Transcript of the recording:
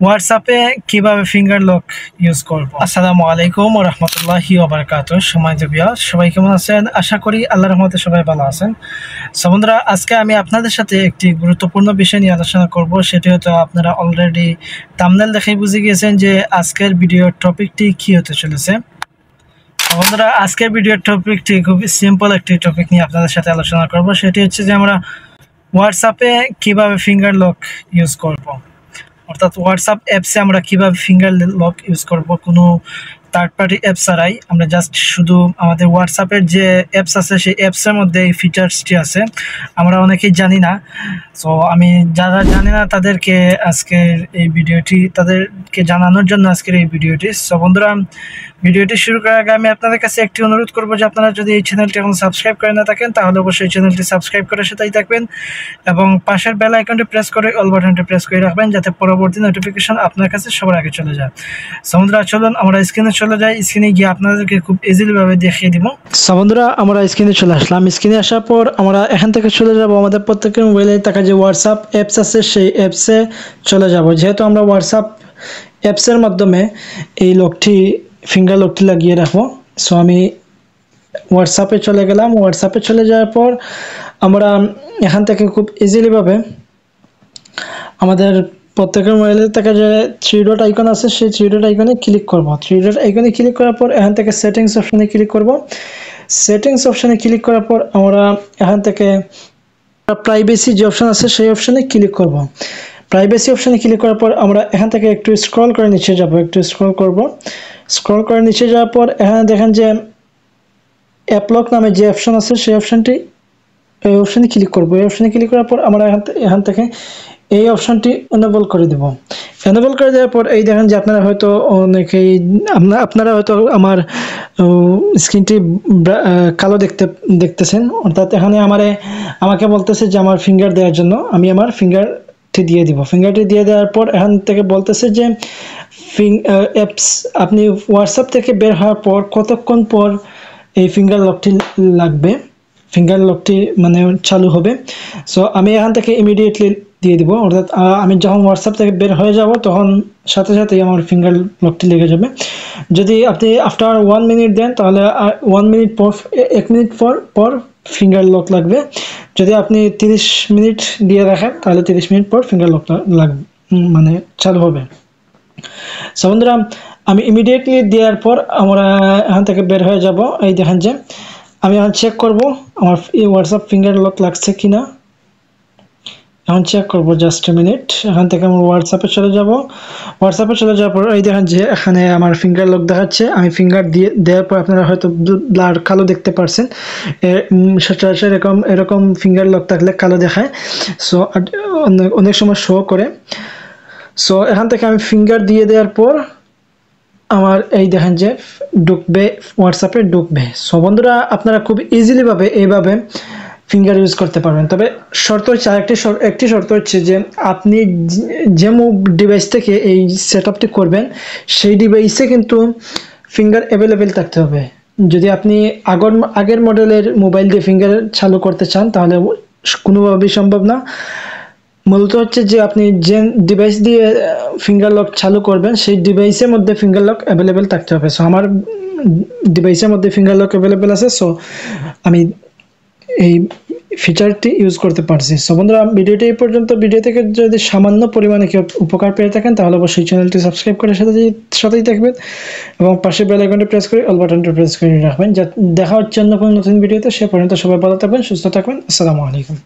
হোয়াটসঅ্যাপে কিভাবে finger lock use করব। আসসালামু আলাইকুম ওয়া রাহমাতুল্লাহি ওয়া বারাকাতুহু। সম্মানিত ভিউয়ার্স, সবাই কেমন আছেন? আশা করি আল্লাহর রহমতে সবাই ভালো আছেন। সো বন্ধুরা, আজকে আমি আপনাদের সাথে একটি গুরুত্বপূর্ণ বিষয় নিয়ে আলোচনা করব। সেটি হয়তো আপনারা অলরেডি থাম্বনেল দেখেই বুঝে গিয়েছেন যে আজকের ভিডিওর টপিকটি কী হতে চলেছে। বন্ধুরা, আজকের ভিডিওর টপিকটি খুব সিম্পল একটি টপিক নিয়ে আপনাদের সাথে আলোচনা করব। সেটি হচ্ছে যে আমরা হোয়াটসঅ্যাপে কিভাবে ফিঙ্গার লক ইউজ করব, অর্থাৎ হোয়াটসঅ্যাপ অ্যাপসে আমরা কিভাবে ফিঙ্গার লক ইউজ করব কোনো থার্ড পার্টি অ্যাপস ছাড়াই। আমরা জাস্ট শুধু আমাদের হোয়াটসঅ্যাপের যে অ্যাপস আছে সেই অ্যাপসের মধ্যে এই ফিচার্সটি আছে, আমরা অনেকেই জানি না। সো আমি যারা জানি না তাদেরকে আজকের এই ভিডিওটি তাদেরকে জানানোর জন্য আজকের এই ভিডিওটি। সো বন্ধুরা, ভিডিওটি শুরু করার আগে আমি আপনাদের কাছে একটি অনুরোধ করব যে আপনারা যদি এই চ্যানেলটি এখন সাবস্ক্রাইব করে না থাকেন তাহলে অবশ্যই চ্যানেলটি সাবস্ক্রাইব করে সাথেই থাকবেন এবং পাশের বেল আইকনটি প্রেস করে অল বাটনটি প্রেস করে রাখবেন যাতে পরবর্তী নোটিফিকেশন আপনার কাছে সবার আগে চলে যায়। সো বন্ধুরা, চলুন আমরা স্ক্রিনে চলে যাই। স্ক্রিনে গিয়ে আপনাদেরকে খুব ইজিলিভাবে দেখিয়ে দিব। সো বন্ধুরা, আমরা স্ক্রিনে চলে আসলাম। স্ক্রিনে আসার পর আমরা এখান থেকে চলে যাব আমাদের প্রত্যেকের মোবাইলে থাকা যে হোয়াটসঅ্যাপ অ্যাপস আছে সেই অ্যাপসে চলে যাব। যেহেতু আমরা হোয়াটসঅ্যাপ অ্যাপসের মাধ্যমে এই ফিঙ্গার লকটি লাগিয়ে রাখবো। সো আমি হোয়াটসঅ্যাপে চলে গেলাম। হোয়াটসঅ্যাপে চলে যাওয়ার পর আমরা এখান থেকে খুব ইজিলিভাবে আমাদের প্রত্যেকের মোবাইলে থাকা যে থ্রি ডট আইকন আছে সেই থ্রি ডট আইকনে ক্লিক করব। থ্রি ডট আইকনে ক্লিক করার পর এখান থেকে সেটিংস অপশানে ক্লিক করব। সেটিংস অপশানে ক্লিক করার পর আমরা এখান থেকে প্রাইভেসি যে অপশান আছে সেই অপশানে ক্লিক করব। প্রাইভেসি অপশানে ক্লিক করার পর আমরা এখান থেকে একটু স্ক্রল করে নিচে যাব। একটু স্ক্রল করব। স্ক্রল করে নিচে যাওয়ার পর এখানে দেখেন যে অ্যাপ লক নামে যে অপশান আছে সেই অপশানটি এই অপশানে ক্লিক করব। এই অপশানে ক্লিক করার পর আমরা এখান থেকে এই অপশানটি এনেবল করে দেব। এনেবল করে দেওয়ার পর এই দেখেন যে আপনারা হয়তো অনেকেই আপনারা হয়তো আমার স্ক্রিনটি কালো দেখতেছেন, অর্থাৎ এখানে আমাকে বলতেছে যে আমার ফিঙ্গার দেওয়ার জন্য। আমি আমার ফিঙ্গারটি দিয়ে দিব। ফিঙ্গারটি দিয়ে দেওয়ার পর এখান থেকে বলতেছে যে অ্যাপস আপনি হোয়াটসঅ্যাপ থেকে বের হওয়ার পর কতক্ষণ পর এই ফিঙ্গার লকটি লাগবে, ফিঙ্গার লকটি মানে চালু হবে। সো আমি এখান থেকে ইমিডিয়েটলি দিয়ে দিব, অর্থাৎ আমি যখন হোয়াটসঅ্যাপ থেকে বের হয়ে যাব তখন সাথে সাথেই আমার ফিঙ্গার লকটি লেগে যাবে। যদি আপনি আফটার 1 মিনিট দেন তাহলে 1 মিনিট পর 1 মিনিট পর ফিঙ্গার লক লাগবে। যদি আপনি 30 মিনিট দিয়ে রাখেন তাহলে 30 মিনিট পর ফিঙ্গার লক লাগবে, মানে চালু হবে। সো বন্ধুরা, আমি ইমিডিয়েটলি দেওয়ার পর আমরা এখান থেকে বের হয়ে যাব। এই দেখেন যে আমি এখন চেক করব আমার এই হোয়াটসঅ্যাপ ফিঙ্গার লক লাগছে কিনা। এখন চেক করব, জাস্ট এ মিনিট। এখান থেকে আমরা হোয়াটসঅ্যাপে চলে যাব। হোয়াটসঅ্যাপে চলে যাওয়ার পর এই দেখেন যে এখানে আমার ফিঙ্গার লক দেখাচ্ছে। আমি ফিঙ্গার দেওয়ার পর আপনারা হয়তো ব্লার কালো দেখতে পারছেন। সচরাচর এরকম ফিঙ্গার লক থাকলে কালো দেখায়। সো অনেক সময় শো করে। সো এখান থেকে আমি ফিঙ্গার দিয়ে দেওয়ার পর আমার এই দেখেন যে ঢুকবে, হোয়াটসঅ্যাপে ঢুকবে। সো বন্ধুরা, আপনারা খুব ইজিলিভাবে এইভাবে ফিঙ্গার ইউজ করতে পারবেন। তবে শর্ত হচ্ছে একটি শর্ত হচ্ছে যে আপনি যে ডিভাইস থেকে এই সেটআপটি করবেন সেই ডিভাইসে কিন্তু ফিঙ্গার অ্যাভেলেবেল থাকতে হবে। যদি আপনি আগের মডেলের মোবাইল দিয়ে ফিঙ্গার চালু করতে চান তাহলে কোনোভাবেই সম্ভব না। মূলত হচ্ছে যে আপনি যে ডিভাইস দিয়ে ফিঙ্গার লক চালু করবেন সেই ডিভাইসের মধ্যে ফিঙ্গার লক অ্যাভেলেবেল থাকতে হবে। সো আমার ডিভাইসের মধ্যে ফিঙ্গার লক অ্যাভেলেবেল আছে, সো আমি এই ফিচারটি ইউজ করতে পারছি। সো বন্ধুরা, ভিডিওটি এই পর্যন্ত। ভিডিও থেকে যদি সামান্য পরিমাণে কেউ উপকার পেয়ে থাকেন তাহলে অবশ্যই চ্যানেলটি সাবস্ক্রাইব করে সাথেই থাকবেন এবং পাশে বেল আইকনটি প্রেস করে অল বাটনটি প্রেস করে রাখবেন। দেখা হচ্ছে অন্য কোনো নতুন ভিডিওতে। সে পর্যন্ত সবাই ভালো থাকবেন, সুস্থ থাকবেন। আসসালামু আলাইকুম।